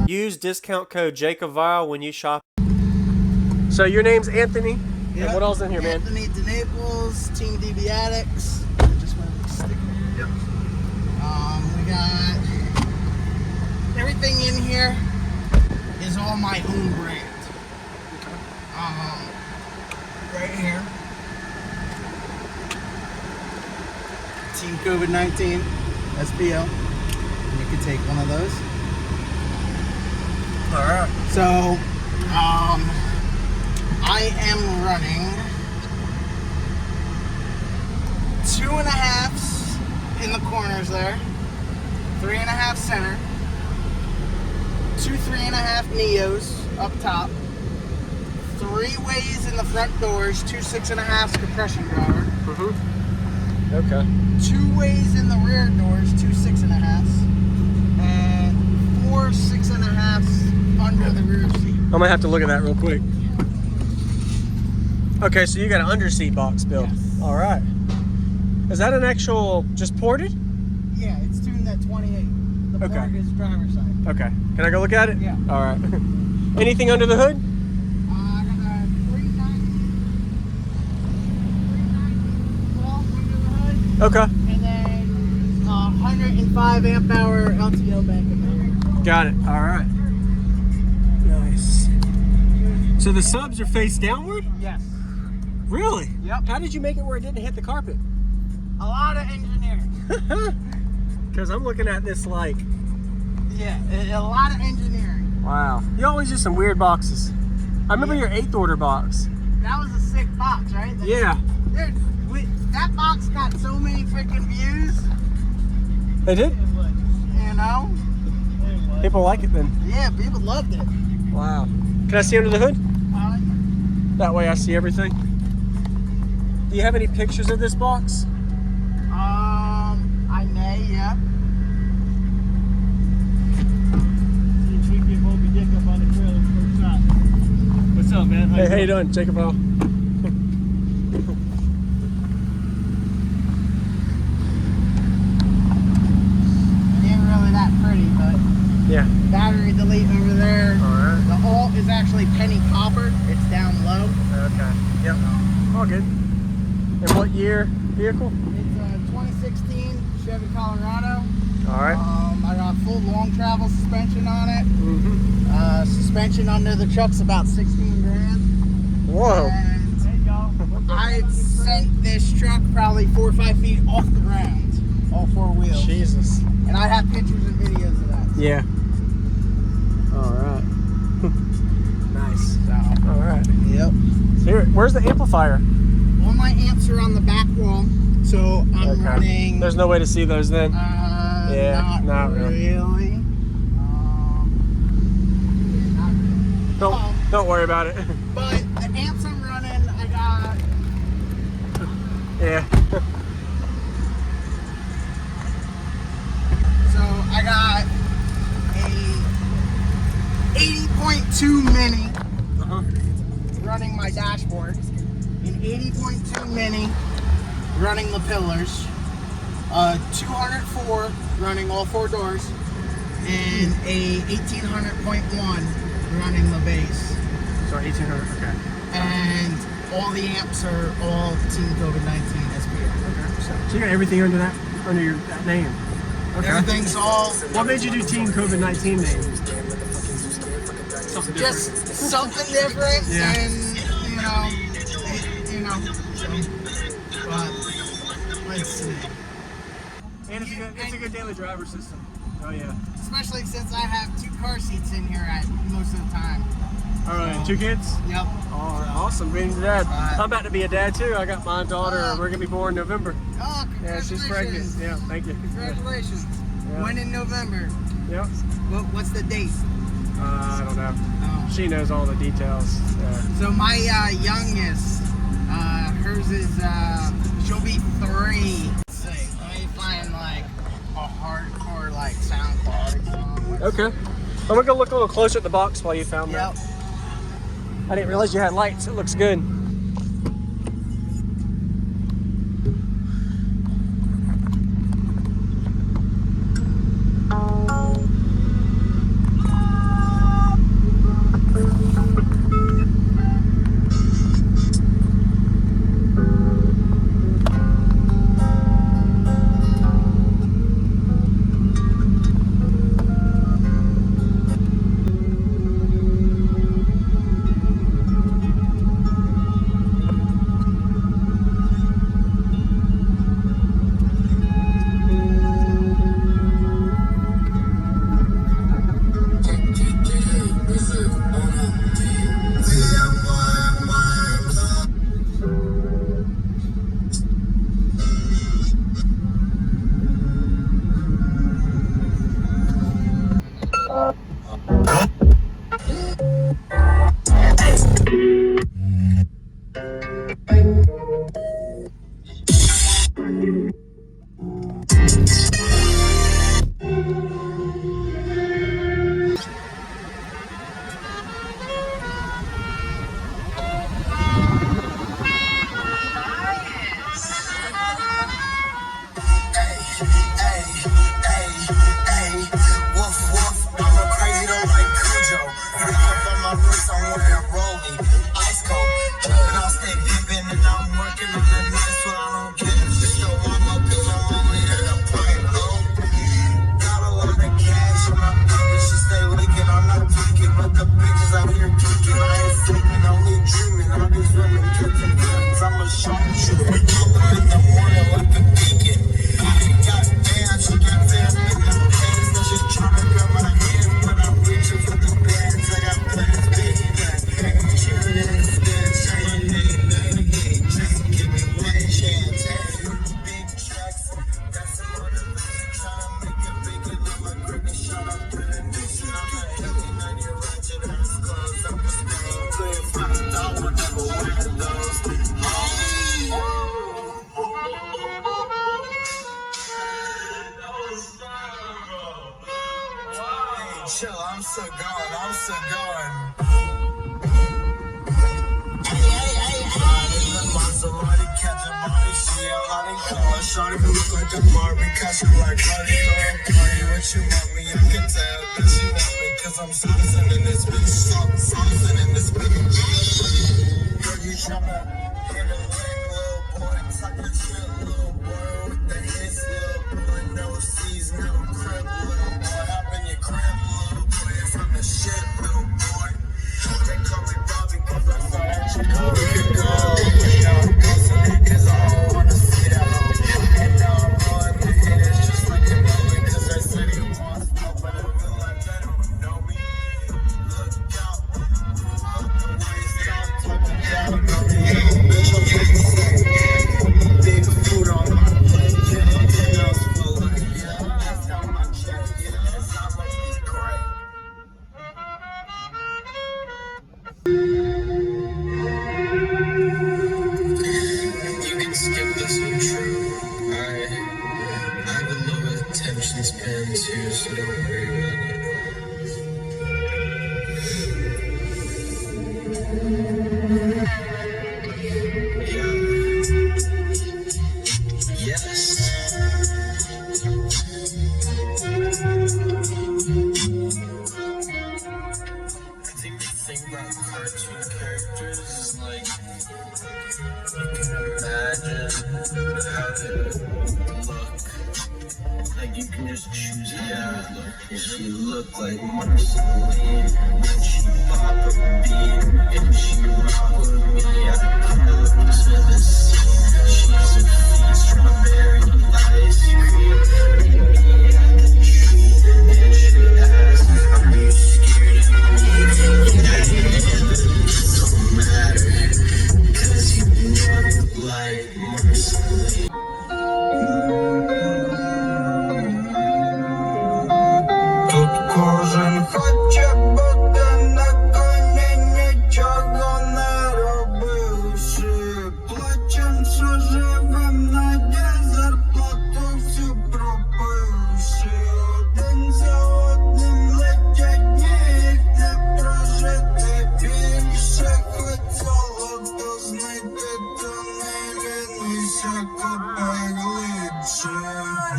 Use discount code JACOBVILE when you shop. So your name's Anthony? Yep. And what else in here, man? Anthony DeNaples, Team DB Addicts. Just want to stick it. Yep. We got everything in here is all my own brand. Right here. Team COVID-19 SPO. You can take one of those. Alright. So, I am running 2.5s in the corners there, 3.5 center, 2 3.5 Neos up top, 3 ways in the front doors, 2 6.5s compression driver. Okay. 2 ways in the rear doors, 2 6.5s, and 4 6.5s under the rear seat. I'm gonna have to look at that real quick. Okay, so you got an underseat box built. Yes. All right. Is that an actual just ported? Yeah, it's tuned at 28. The Okay. port is driver's side. Okay. Can I go look at it? Yeah. All right. Anything under the hood? I got a 390 12 under the hood. Okay. And then 105 amp hour LTO bank in there. Got it. All right. Nice. So the subs are face downward? Yes. Really? Yep. How did you make it where it didn't hit the carpet? A lot of engineering. Because I'm looking at this like... Yeah, a lot of engineering. Wow. You always do some weird boxes. I remember your 8th order box. That was a sick box, right? Yeah. Dude, that box got so many freaking views. They did? You know? People like it then. Yeah, people loved it. Wow. Can I see under the hood? That way I see everything. Do you have any pictures of this box? I may, yeah. What's up, man? How you doing? Jacob L. It ain't really that pretty, but Yeah. battery delete over there. Alright. The alt is actually penny copper. It's down low. Okay. Yep. All good. And what year vehicle? It's a 2016 Chevy Colorado. Alright. I got full long travel suspension on it. Mm-hmm. Suspension under the truck's about 16 grand. Whoa. And I've sent this truck probably 4 or 5 feet off the ground, all 4 wheels. Jesus. And I have pictures and videos of that. Yeah. Alright. Nice. So, Alright. yep. Here, where's the amplifier? All my amps are on the back wall, so I'm running. There's no way to see those then. Yeah, not really. Don't worry about it. But the amps I'm running, I got. Yeah. So I got a 80.2 mini running my dashboard, an 80.2 mini running the pillars, 204 running all 4 doors, and a 1800.1 running the bass. So 1800, okay. And all the amps are all Team COVID-19 SPO. Okay. So you got everything under that name. Okay. Everything's all. What made you do Team COVID-19 name? Something different. Just something different, Yeah. and but let's see. And it's a good daily driver system. Oh yeah. Especially since I have 2 car seats in here at most of the time. All right, 2 kids? Yep. All right, awesome. Being a dad. I'm about to be a dad too. I got my daughter. We're gonna be born in November. Oh, Yeah, she's pregnant. Yeah, thank you. Congratulations. Yeah. When in November? Yep. What's the date? I don't know. Oh. She knows all the details. Yeah. So my youngest, hers is, she'll be 3. Let's see, let me find like a hardcore like sound quality song. Okay. I'm gonna go look a little closer at the box while you found that. Yep. I didn't realize you had lights. It looks good. the bitches out here kicking. I ain't sleeping, only dreaming. All these women catching feelings. I'm a sharpshooter. We call them in the morning like a beacon. Goddamn, she got fed up in the pants. Now she tryna grab my hand, but I'm reaching for the bands. I got plans, big plans. Chillin' in the stands, I'm a nigga, just give me one chance. Big tracks, that's the motivation. Tryna make it big and I'm a cricket shot up to the nation. I'm a heavy 90 ratchet ass clothes. I'm a staying clear from the dog, will never wear those. Chill, I'm so gone, I'm so gone. Maserati, catch a body, she a hottie, call her shawty, who look like a Barbie, catch her like Cardi, party, what you want me, I can tell that she want me, cause I'm saucing in this bitch, saucing in this bitch. Girl, you tryna hit a lick, little boy, tuck your shit, little boy, with the hits, little boy, no C's, no crib, little boy, hop in your crib, little boy, from the shit, little boy. They call me Bobby, cause I saw that shit, we could go. Cause I don't wanna see that hoe. And now I'm blowing my head just like a movie. Cause they said he wants smoke, but I feel like they don't know me. Look out, look the way it's down, talking down on me. Bitch, I'm getting sick. Big food on my plate, yeah. Girls full of it, yeah. That's down my check, yeah. That's how much we great. Skip this intro. I have a low attention span too, so don't worry about it. Yeah. Yes. I think the thing about cartoon characters is like you can imagine how they look. Like you can just choose how they look. If she look like Marceline, then she pop a beat, and she rock with me. I can't look to the scene. She's a feast, strawberry ice cream. Meet me at the tree, and she asks, "Are you scared of me?" And it don't matter, 'cause you look like Marceline. Тут кожен хоче бути на коні, нічого не робивши. Плачем, що живем, надія зарплату всю пропивши. Один за одним летять дні, їх не прожити більше. Хоч золото знайти, то не лінуйся, копай глибше.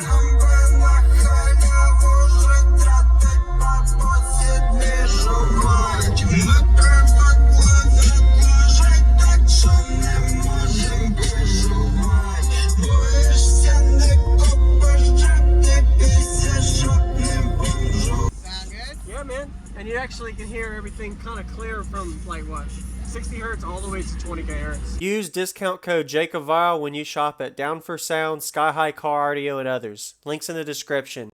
Нам би на халяву жити, бабусі двіжувати. Ми привикли відложить, так що не можем переживати. Боїшся, не копиш, жити після, щоб не бомжувати. Sound good? Yeah, man. And you actually can hear everything kind of clear from like what? 60 hertz all the way to 20k hertz. Use discount code JACOBVILE when you shop at Down for Sound, Sky High Car Audio, and others. Links in the description.